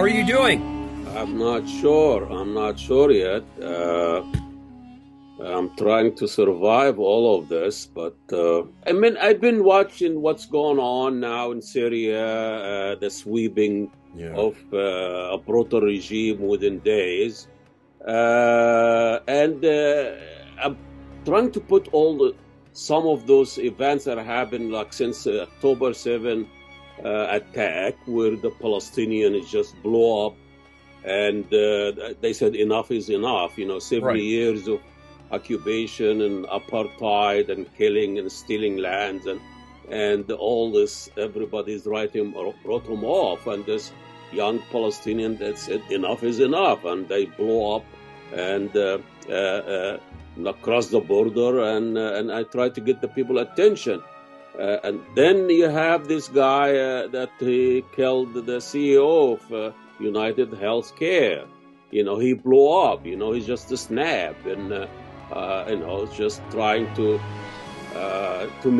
How are you doing? I'm not sure. I'm not sure yet. I'm trying to survive all of this, but I've been watching what's going on now in Syria, the sweeping Yeah. of a brutal regime within days, and I'm trying to put some of those events that happened, like since October 7 attack, where the Palestinians just blow up and they said enough is enough. 70 Right. years of occupation and apartheid and killing and stealing lands and all this. Everybody's wrote him off, and this young Palestinian that said enough is enough, and they blow up and across the border, and I try to get the people attention. And then you have this guy that he killed the CEO of United Healthcare. He blew up. He's just a snap, and just trying to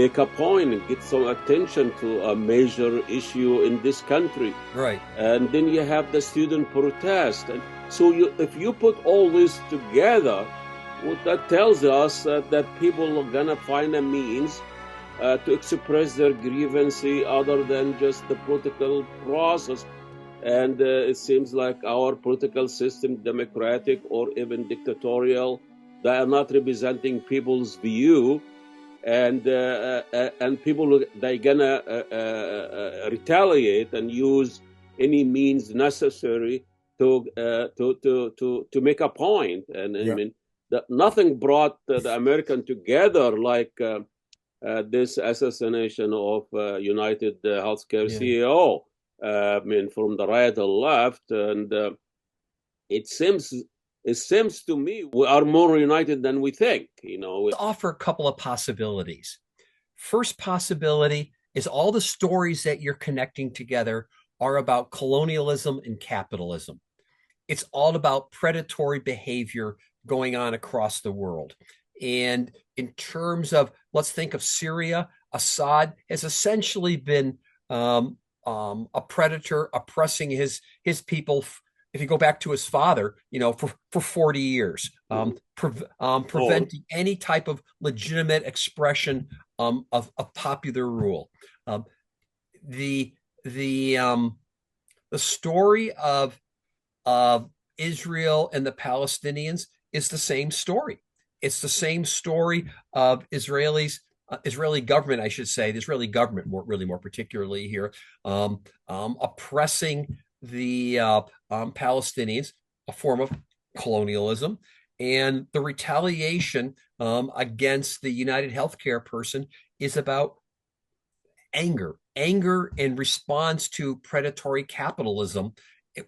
make a point and get some attention to a major issue in this country. Right. And then you have the student protest, and so if you put all this together, what that tells us that people are gonna find a means to express their grievance other than just the political process. And it seems like our political system, democratic or even dictatorial, they are not representing people's view, and people, they're gonna retaliate and use any means necessary to make a point. And Yeah. I mean, nothing brought the American together like this assassination of United Healthcare Yeah. CEO. From the right and left, and it seems to me we are more united than we think. Let's offer a couple of possibilities. First possibility is all the stories that you're connecting together are about colonialism and capitalism. It's all about predatory behavior going on across the world. And in terms of, let's think of Syria, Assad has essentially been a predator oppressing his people. If you go back to his father, for 40 years, preventing any type of legitimate expression of popular rule. The story of Israel and the Palestinians is the same story. It's the same story of Israeli government, I should say, the Israeli government, more particularly here, oppressing the Palestinians, a form of colonialism, and the retaliation against the United Healthcare person is about anger in response to predatory capitalism,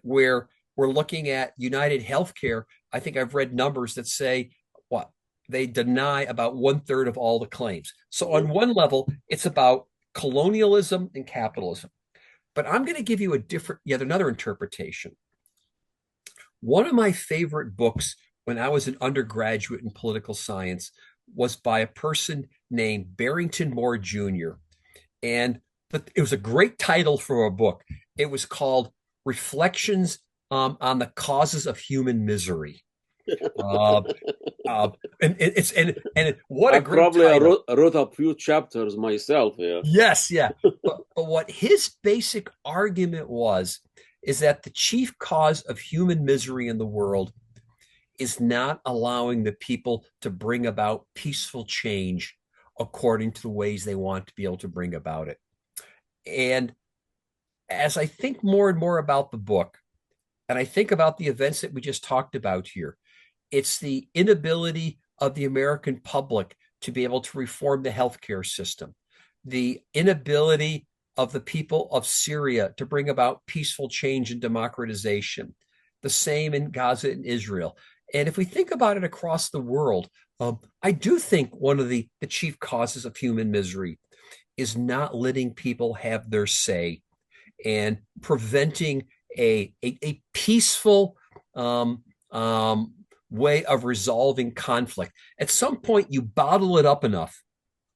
where we're looking at United Healthcare. I think I've read numbers that say what they deny about 1/3 of all the claims. So on one level, it's about colonialism and capitalism. But I'm going to give you yet another interpretation. One of my favorite books when I was an undergraduate in political science was by a person named Barrington Moore Jr. And it was a great title for a book. It was called Reflections on the Causes of Human Misery. And what I a great probably title. wrote a few chapters myself here. Yes, yeah. But what his basic argument is that the chief cause of human misery in the world is not allowing the people to bring about peaceful change according to the ways they want to be able to bring about it. And as I think more and more about the book, and I think about the events that we just talked about here, it's the inability of the American public to be able to reform the healthcare system, the inability of the people of Syria to bring about peaceful change and democratization, the same in Gaza and Israel. And if we think about it across the world, I do think one of the chief causes of human misery is not letting people have their say and preventing a peaceful way of resolving conflict. At some point, you bottle it up enough,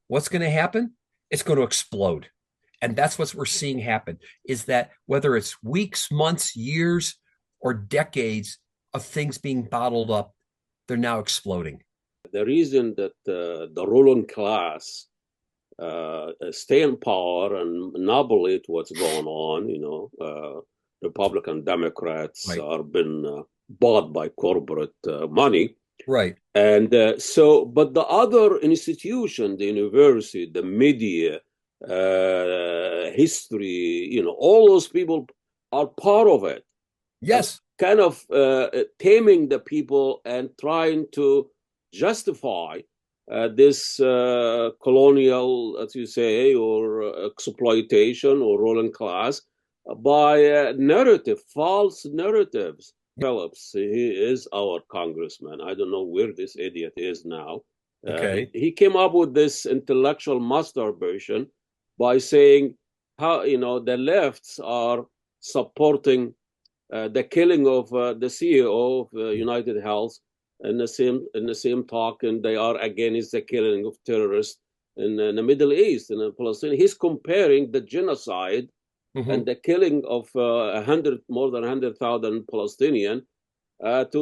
what's going to happen? It's going to explode. And that's what we're seeing happen is that whether it's weeks, months, years, or decades of things being bottled up, they're now exploding. The reason that the ruling class stay in power and monopolize what's going on, Republican Democrats Right. are been bought by corporate money. Right. And but the other institution, the university, the media, history, all those people are part of it, Yes. kind of taming the people and trying to justify this colonial, as you say, or exploitation or ruling class by narrative, false narratives. Phillips, he is our congressman. I don't know where this idiot is now. Okay. He came up with this intellectual masturbation by saying how the lefts are supporting the killing of the CEO of United Health in the same talk, and they are against the killing of terrorists in the Middle East and in Palestine. He's comparing the genocide and Mm-hmm. the killing of more than 100,000 Palestinians to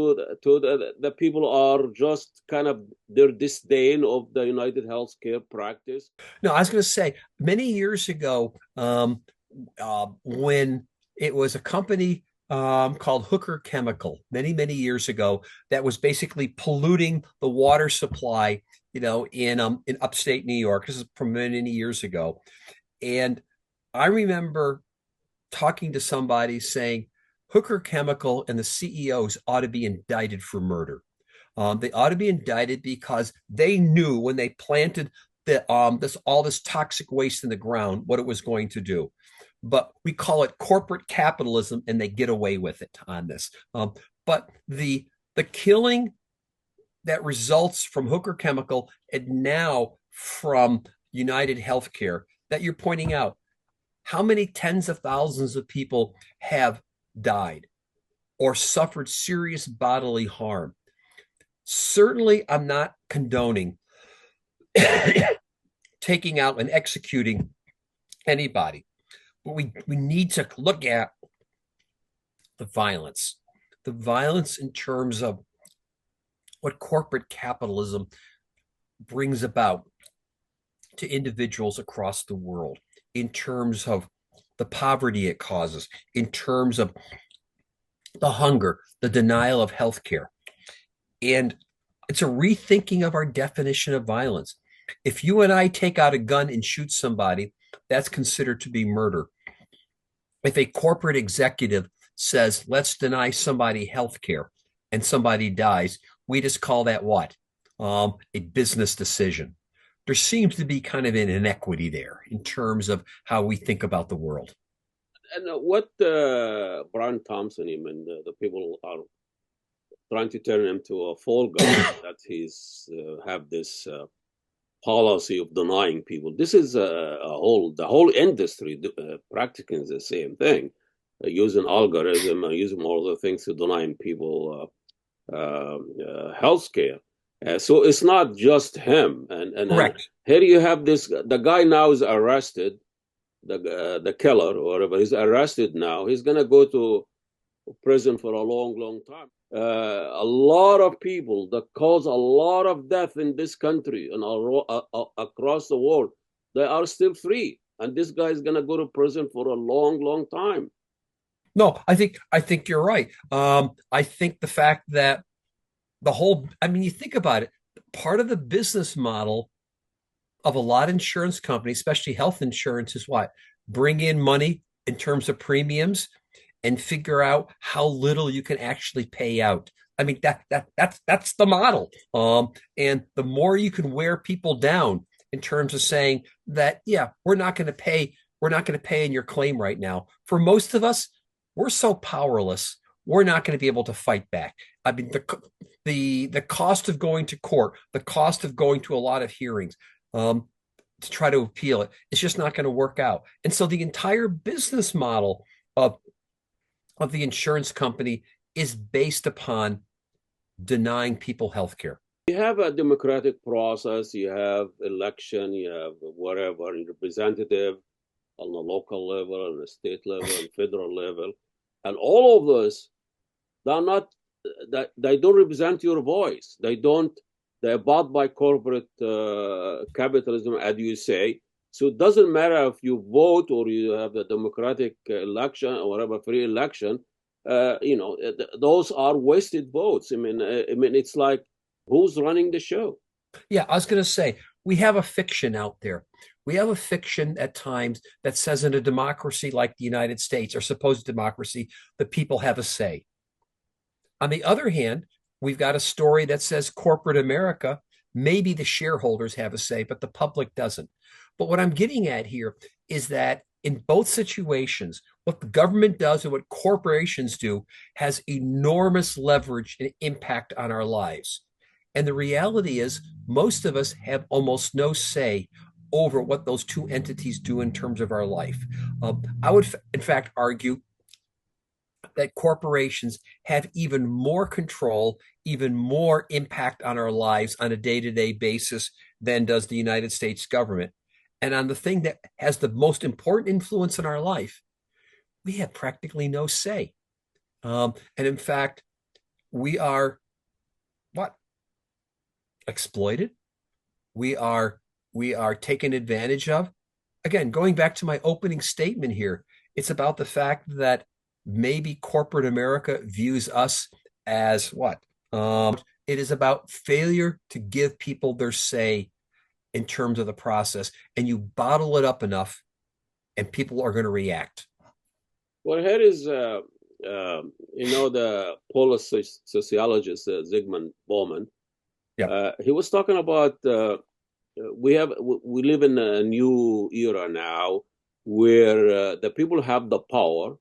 the people are just kind of their disdain of the United Healthcare practice. No, I was going to say many years ago, when it was a company called Hooker Chemical, many years ago, that was basically polluting the water supply, in upstate New York. This is from many years ago, and I remember talking to somebody saying Hooker Chemical and the CEOs ought to be indicted for murder. They ought to be indicted because they knew when they planted this toxic waste in the ground what it was going to do. But we call it corporate capitalism, and they get away with it on this. But the killing that results from Hooker Chemical and now from United Healthcare that you're pointing out, how many tens of thousands of people have died or suffered serious bodily harm? Certainly, I'm not condoning taking out and executing anybody, but we need to look at the violence in terms of what corporate capitalism brings about to individuals across the world, in terms of the poverty it causes, in terms of the hunger, the denial of health care. And it's a rethinking of our definition of violence. If you and I take out a gun and shoot somebody, that's considered to be murder. If a corporate executive says, let's deny somebody health care and somebody dies, we just call that what? A business decision. There seems to be kind of an inequity there in terms of how we think about the world. And what Brian Thompson, even the people are trying to turn him to a fall guy, that he's have this policy of denying people. This is the whole industry practicing the same thing, using algorithm, using all the things to denying people health care. So it's not just him. And Correct. here you have the guy now is arrested, the killer or whatever. He's arrested now. He's going to go to prison for a long time. A lot of people that cause a lot of death in this country and across the world, they are still free. And this guy is going to go to prison for a long time. No, I think you're right. I think the fact that you think about it, part of the business model of a lot of insurance companies, especially health insurance, is what? Bring in money in terms of premiums and figure out how little you can actually pay out. I mean, that's the model. And the more you can wear people down in terms of saying that, yeah, we're not going to pay in your claim right now. For most of us, we're so powerless, we're not going to be able to fight back. I mean, the cost of going to court, the cost of going to a lot of hearings, to try to appeal it, it's just not going to work out. And so the entire business model of the insurance company is based upon denying people health care. You have a democratic process, you have election, you have whatever, representative. on the local level, on the state level, and federal level, and all of those, they're not, that they don't represent your voice. They're bought by corporate capitalism, as you say. So it doesn't matter if you vote or you have a democratic election or whatever free election. Those are wasted votes. I mean, it's like, who's running the show? Yeah, I was going to say, we have a fiction out there. We have a fiction at times that says in a democracy like the United States or supposed democracy, the people have a say. On the other hand, we've got a story that says corporate America, maybe the shareholders have a say, but the public doesn't. But what I'm getting at here is that in both situations, what the government does and what corporations do has enormous leverage and impact on our lives. And the reality is, most of us have almost no say over what those two entities do in terms of our life. I would, in fact, argue that corporations have even more control, even more impact on our lives on a day to day basis than does the United States government. And on the thing that has the most important influence in our life, we have practically no say. And in fact, we are what? Exploited. We are we are taken advantage of. Again, going back to my opening statement here, it's about the fact that maybe corporate America views us as what? It is about failure to give people their say in terms of the process, and you bottle it up enough, and people are going to react. Well, here is, the Polish sociologist Zygmunt Bauman. Yep. He was talking about we live in a new era now where the people have the power.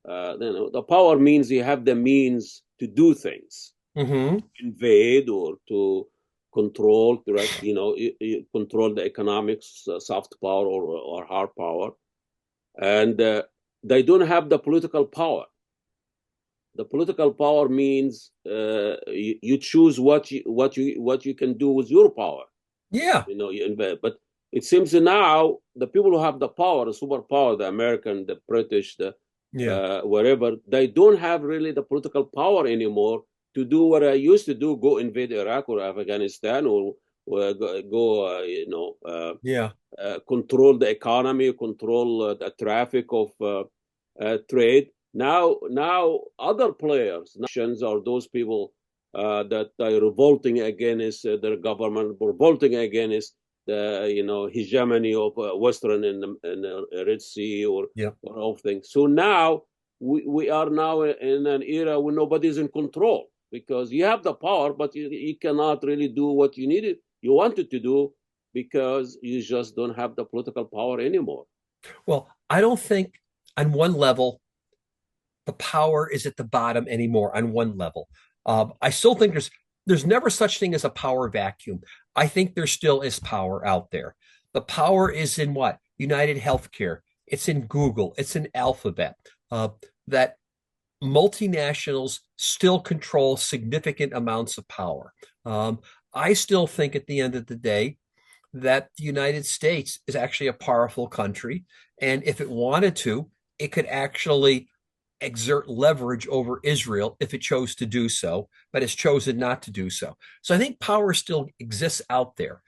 The power means you have the means to do things, Mm-hmm. invade or to control, direct, you control the economics, soft power or hard power, and they don't have the political power. The political power means you choose what you can do with your power. Yeah. You invest. But it seems now the people who have the power, the superpower, the American, the British, the Yeah. wherever, they don't have really the political power anymore to do what I used to do: go invade Iraq or Afghanistan, or go Yeah. control the economy, control the traffic of trade. Now other players, nations, are those people that are revolting against their government, revolting against the hegemony of Western in the Red Sea Yeah. or all things. So now we are now in an era where nobody's in control because you have the power, but you cannot really do what you wanted to do because you just don't have the political power anymore. Well, I don't think on one level the power is at the bottom anymore. On one level, I still think there's never such thing as a power vacuum. I think there still is power out there. The power is in what? United Healthcare. It's in Google. It's in Alphabet. That multinationals still control significant amounts of power. I still think at the end of the day that the United States is actually a powerful country. And if it wanted to, it could actually exert leverage over Israel if it chose to do so, but has chosen not to do so. So I think power still exists out there.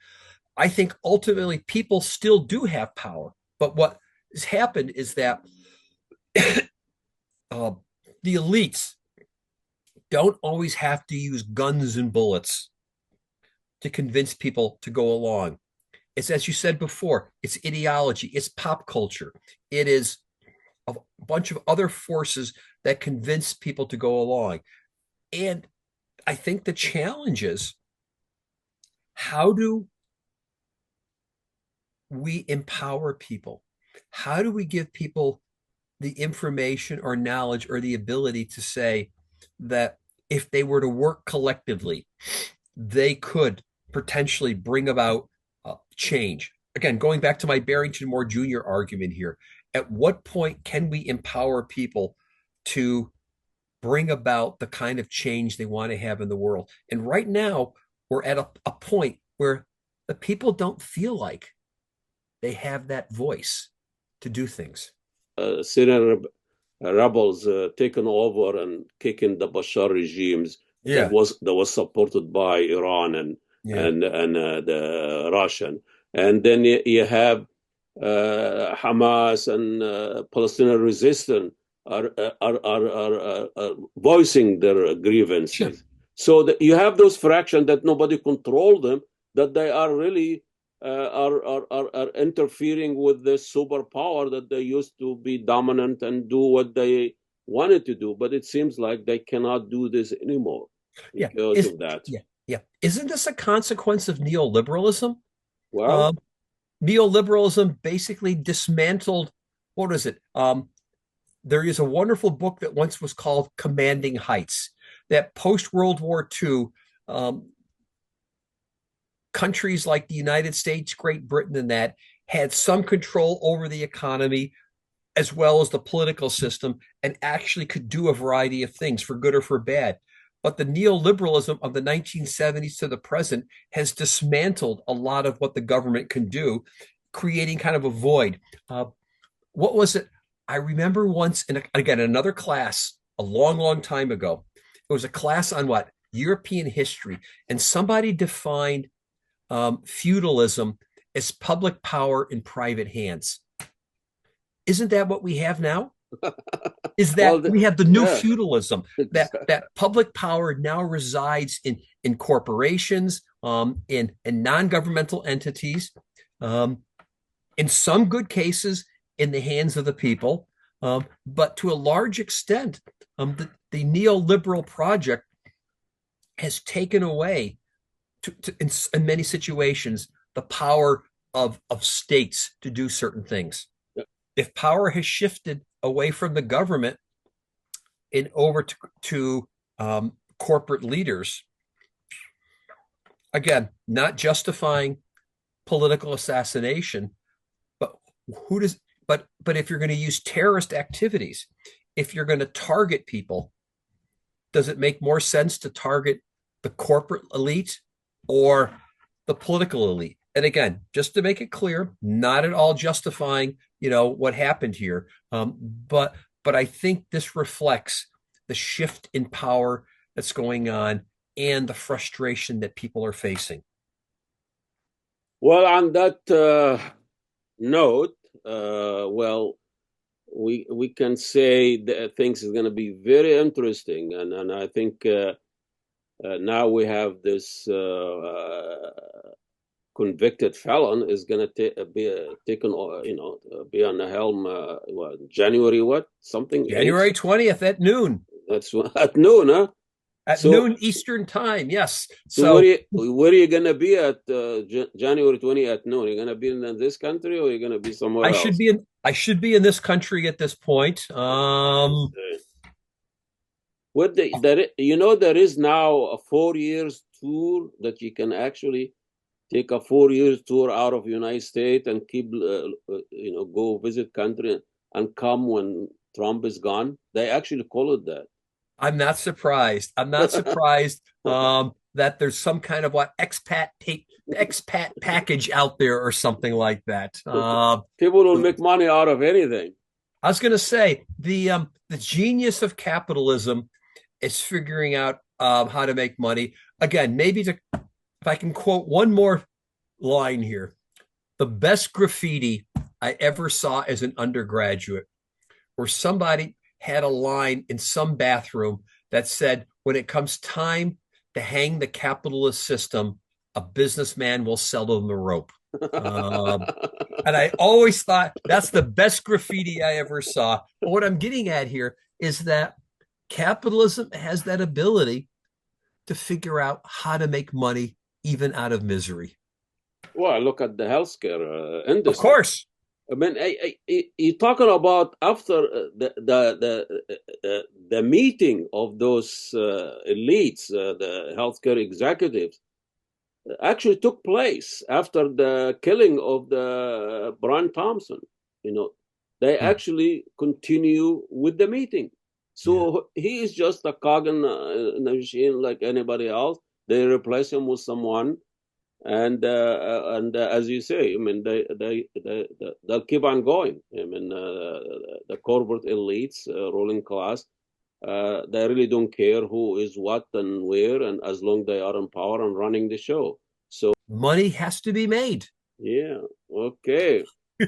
I think ultimately people still do have power. But what has happened is that uh, the elites don't always have to use guns and bullets to convince people to go along. It's, as you said before, it's ideology, it's pop culture, it is a bunch of other forces that convince people to go along. And I think the challenge is, how do we empower people? How do we give people the information or knowledge or the ability to say that if they were to work collectively, they could potentially bring about change? Again, going back to my Barrington Moore Jr. argument here, at what point can we empower people to bring about the kind of change they want to have in the world? And right now, we're at a point where the people don't feel like they have that voice. to do things. Syrian rebels taken over and kicking the Bashar regimes Yeah, that was supported by Iran yeah, the Russian, and then you have Hamas and Palestinian resistance are voicing their sure. grievances. So that you have those fractions that nobody control them, that they are really are interfering with the superpower that they used to be dominant and do what they wanted to do. But it seems like they cannot do this anymore Yeah, because is of that. yeah, yeah. Isn't this a consequence of neoliberalism? Well, Um, Neoliberalism basically dismantled, what is it? There is a wonderful book that once was called Commanding Heights, that post World War II, um, countries like the United States, Great Britain, and that had some control over the economy as well as the political system and actually could do a variety of things for good or for bad. But the neoliberalism of the 1970s to the present has dismantled a lot of what the government can do, creating kind of a void. What was it? I remember once, again, another class a long, long time ago. It was a class on what? European history. And somebody defined feudalism as public power in private hands. Isn't that what we have now? Is that well, we have the new yeah, feudalism exactly. that public power now resides in corporations, in non-governmental entities, um, in some good cases in the hands of the people, but to a large extent, the neoliberal project has taken away, in many situations, the power of states to do certain things. If power has shifted away from the government and over to corporate leaders, again, not justifying political assassination, but who does but if you're going to use terrorist activities, if you're going to target people, does it make more sense to target the corporate elite or the political elite? And again, just to make it clear, not at all justifying, what happened here, but I think this reflects the shift in power that's going on and the frustration that people are facing. Well, on that note, well, we can say that things is going to be very interesting, and I think now we have this convicted felon is going to be taken, be on the helm. January what something 8th? January 20th at noon. That's at noon, huh? At So noon Eastern time, yes. so So where are you gonna be at January 20 at noon? You're gonna be in this country or you're gonna be somewhere else? I should be in this country at this point. What there is now a 4 years tour that you can actually take a 4 years tour out of United States and keep go visit country and come when Trump is gone. They actually call it that. I'm not surprised. I'm not surprised that there's some kind of expat package out there or something like that. People will make money out of anything. I was going to say the genius of capitalism is figuring out how to make money. Again, if I can quote one more line here, the best graffiti I ever saw as an undergraduate, where somebody had a line in some bathroom that said, "When it comes time to hang the capitalist system, a businessman will sell them the rope." Um, and I always thought that's the best graffiti I ever saw. But what I'm getting at here is that capitalism has that ability to figure out how to make money even out of misery. Well, look at the healthcare Of industry. course. I mean, you're talking about after the meeting of those elites, the healthcare executives, actually took place after the killing of the Brian Thompson. You know, they Hmm. actually continue with the meeting. Yeah. So he is just a cog in the machine like anybody else. They replace him with someone And as you say, I mean, they'll keep on going. I mean, the corporate elites, ruling class, they really don't care who is what and where, and as long they are in power and running the show. So Money has to be made. yeah, okay.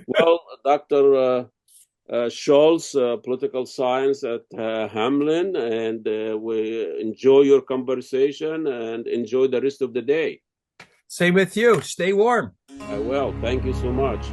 Well, Dr. Schultz, political science at Hamlin, and we enjoy your conversation and enjoy the rest of the day. Same with you. Stay warm. I will. Thank you so much.